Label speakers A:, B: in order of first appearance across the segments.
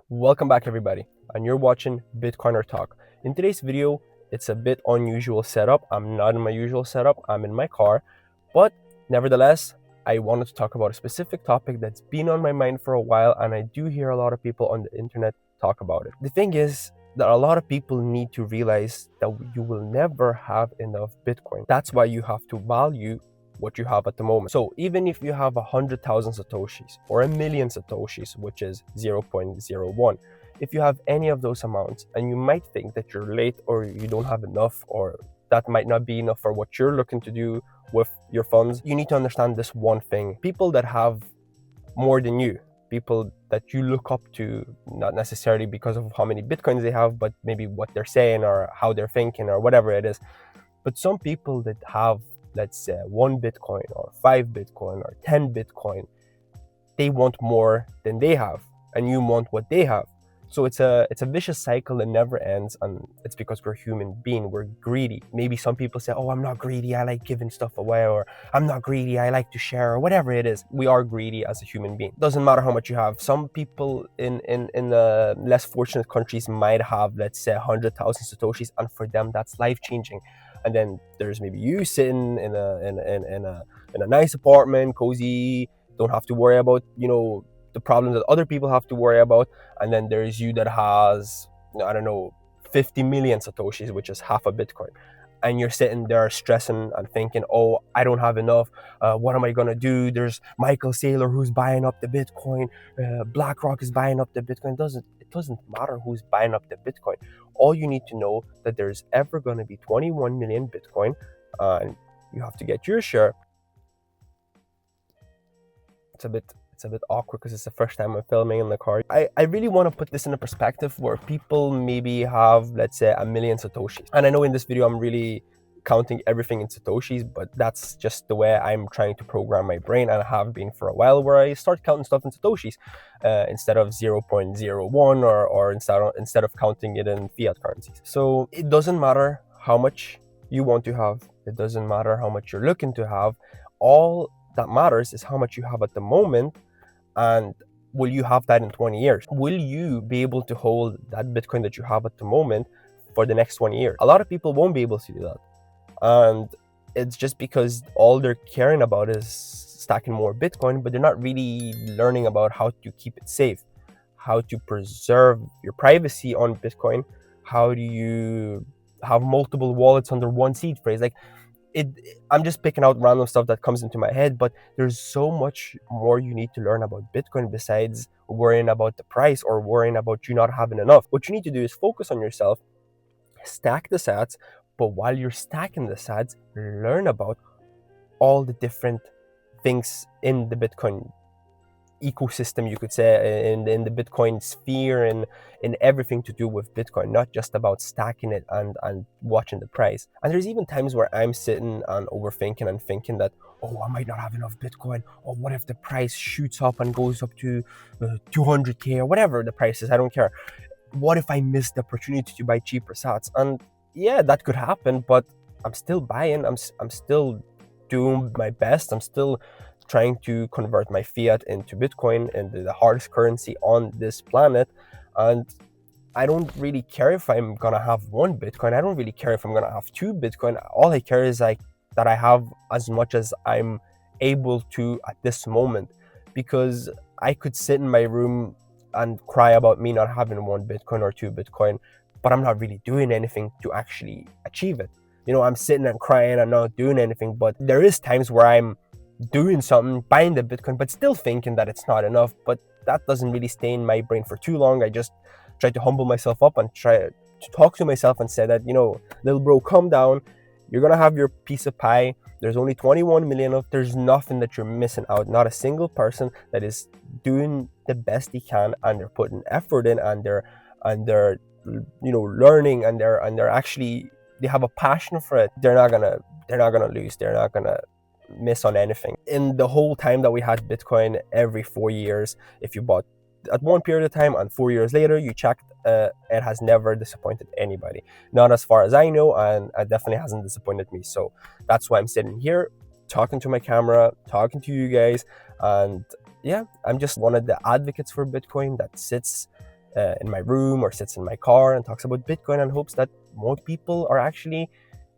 A: Welcome back everybody, and you're watching BitcoinerTalk. In today's video, it's a bit unusual setup. I'm not in my usual setup, I'm in my car, but nevertheless, I wanted to talk about a specific topic that's been on my mind for a while, and I do hear a lot of people on the internet talk about it. The thing is that a lot of people need to realize that you will never have enough Bitcoin. That's why you have to value what you have at the moment. So even if you have 100,000 satoshis or a million satoshis, which is 0.01, if you have any of those amounts and you might think that you're late or you don't have enough, or that might not be enough for what you're looking to do with your funds, you need to understand this one thing. People that have more than you, people that you look up to, not necessarily because of how many Bitcoins they have, but maybe what they're saying or how they're thinking or whatever it is. But some people that have, let's say, 1 Bitcoin or 5 Bitcoin or 10 Bitcoin, they want more than they have, and you want what they have. So it's a vicious cycle that never ends, and it's because we're human beings, we're greedy. Maybe some people say, oh, I'm not greedy, I like giving stuff away, or I'm not greedy, I like to share, or whatever it is. We are greedy as a human being. Doesn't matter how much you have. Some people in less fortunate countries might have, let's say, 100,000 satoshis, and for them that's life-changing. And then there's maybe you sitting in a nice apartment, cozy, don't have to worry about, the problems that other people have to worry about. And then there's you that has, I don't know, 50 million satoshis, which is half a Bitcoin. And you're sitting there stressing and thinking, oh, I don't have enough. What am I going to do? There's Michael Saylor who's buying up the Bitcoin. BlackRock is buying up the Bitcoin. It doesn't matter who's buying up the Bitcoin. All you need to know that there's ever going to be 21 million Bitcoin, and you have to get your share. It's a bit awkward because it's the first time I'm filming in the car. I really want to put this in a perspective where people maybe have, let's say, 1 million satoshis. And I know in this video I'm really counting everything in satoshis, but that's just the way I'm trying to program my brain, and I have been for a while, where I start counting stuff in satoshis instead of 0.01 or instead of counting it in fiat currencies. So it doesn't matter how much you want to have. It doesn't matter how much you're looking to have. All that matters is how much you have at the moment, and will you have that in 20 years? Will you be able to hold that Bitcoin that you have at the moment for the next 20 years? A lot of people won't be able to do that, and it's just because all they're caring about is stacking more Bitcoin, but they're not really learning about how to keep it safe, how to preserve your privacy on Bitcoin, how do you have multiple wallets under one seed phrase. I'm just picking out random stuff that comes into my head, but there's so much more you need to learn about Bitcoin besides worrying about the price or worrying about you not having enough. What you need to do is focus on yourself, stack the sats, but while you're stacking the sats, learn about all the different things in the Bitcoin ecosystem, you could say, in the Bitcoin sphere, and in everything to do with Bitcoin, not just about stacking it and watching the price. And there's even times where I'm sitting and overthinking and thinking that, oh, I might not have enough Bitcoin, or what if the price shoots up and goes up to 200k or whatever the price is, I don't care. What if I miss the opportunity to buy cheaper sats? And yeah, that could happen, but I'm still buying, I'm still doing my best, I'm still trying to convert my fiat into Bitcoin, and the hardest currency on this planet. And I don't really care if I'm gonna have 1 Bitcoin. I don't really care if I'm gonna have 2 Bitcoin. All I care is that I have as much as I'm able to at this moment, because I could sit in my room and cry about me not having 1 Bitcoin or 2 Bitcoin, but I'm not really doing anything to actually achieve it. I'm sitting and crying and not doing anything, but there is times where I'm doing something, buying the Bitcoin, but still thinking that it's not enough. But that doesn't really stay in my brain for too long. I just try to humble myself up and try to talk to myself and say that, little bro, calm down. You're gonna have your piece of pie. There's only 21 million of. There's nothing that you're missing out. Not a single person that is doing the best he can, and they're putting effort in, and they're learning, and they're actually, they have a passion for it. They're not gonna lose. They're not gonna miss on anything. In the whole time that we had Bitcoin, every 4 years, if you bought at one period of time and 4 years later you checked, it has never disappointed anybody, not as far as I know, and it definitely hasn't disappointed me. So that's why I'm sitting here talking to my camera, talking to you guys. And yeah, I'm just one of the advocates for Bitcoin that sits in my room or sits in my car and talks about Bitcoin, and hopes that more people are actually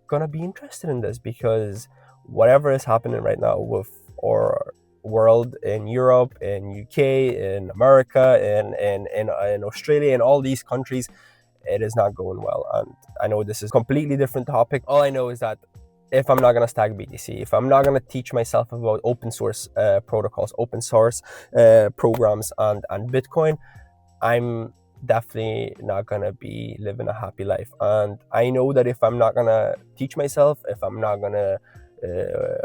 A: gonna be interested in this, because whatever is happening right now with our world in Europe, in UK, in America, in Australia, in all these countries, it is not going well. And I know this is a completely different topic. All I know is that if I'm not going to stack BTC, if I'm not going to teach myself about open source protocols, open source programs, and Bitcoin, I'm definitely not going to be living a happy life. And I know that if I'm not going to teach myself, if I'm not going to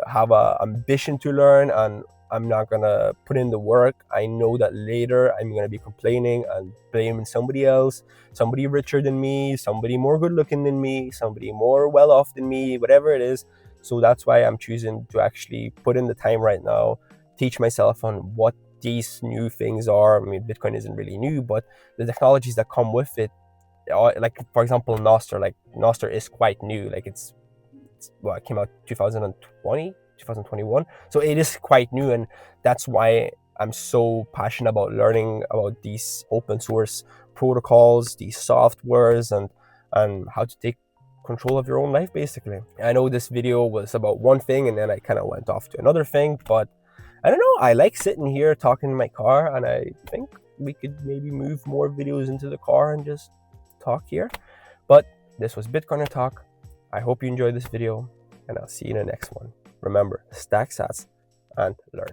A: have a ambition to learn, and I'm not going to put in the work, I know that later I'm going to be complaining and blaming somebody else, somebody richer than me, somebody more good looking than me, somebody more well off than me, whatever it is. So that's why I'm choosing to actually put in the time right now, teach myself on what these new things are. I mean, Bitcoin isn't really new, but the technologies that come with it, like for example, Nostr. Like Nostr is quite new. Like it's well, it came out 2020, 2021. So it is quite new, and that's why I'm so passionate about learning about these open source protocols, these softwares, and how to take control of your own life, basically. I know this video was about one thing, and then I kind of went off to another thing, but I don't know, I like sitting here talking in my car, and I think we could maybe move more videos into the car and just talk here. But this was Bitcoiner Talk. I hope you enjoyed this video, and I'll see you in the next one. Remember, stack sats and learn.